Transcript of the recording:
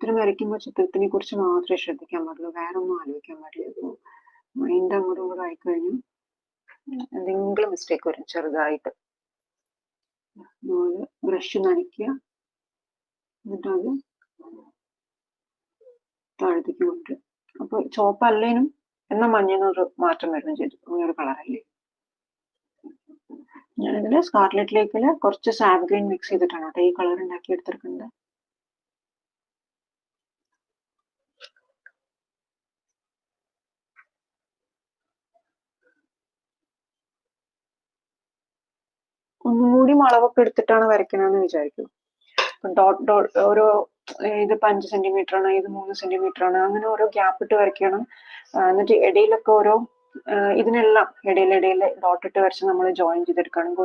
ചിത്രം വരയ്ക്കുമ്പോൾ ചിത്രത്തിനെ കുറിച്ച് മാത്രമേ ശ്രദ്ധിക്കാൻ പാടുള്ളൂ, വേറെ ഒന്നും ആലോചിക്കാൻ പാടില്ല. ഇപ്പോൾ മൈൻഡ് അങ്ങോട്ടും ഇങ്ങോട്ടും ആയിക്കഴിഞ്ഞു എന്തെങ്കിലും മിസ്റ്റേക്ക് വരും ചെറുതായിട്ട്. അതുപോലെ ബ്രഷ് നനയ്ക്കുക, എന്നിട്ട് അത് താഴത്തേക്ക് കൊണ്ടുവരിക. അപ്പൊ ചുവപ്പല്ലേനും എന്നാൽ മഞ്ഞൊരു മാറ്റം വരുന്നു ചെയ്തു, അങ്ങനൊരു കളറല്ലേ. ഞാനിതില് സ്കാർലെറ്റ് ലേക്കില് കുറച്ച് സാബ് ഗ്രീൻ മിക്സ് ചെയ്തിട്ടാണ് കേട്ടോ ഈ കളർ ഉണ്ടാക്കി എടുത്തിരിക്കുന്നത്. ഒന്നുകൂടി അളവൊക്കെ എടുത്തിട്ടാണ് വരയ്ക്കണമെന്ന് വിചാരിക്കും. ഓരോ ഇത് 5 സെന്റിമീറ്റർ ആണ്, ഇത് 3 സെന്റിമീറ്റർ ആണ്, അങ്ങനെ ഓരോ ഗ്യാപ്പ് ഇട്ട് വരയ്ക്കണം. എന്നിട്ട് ഇടയിലൊക്കെ ഓരോ ഇതിനെല്ലാം ഇടയിൽ ഡോട്ട് ഇട്ട് വരച്ച് നമ്മൾ ജോയിൻ ചെയ്തെടുക്കുകയാണെങ്കിൽ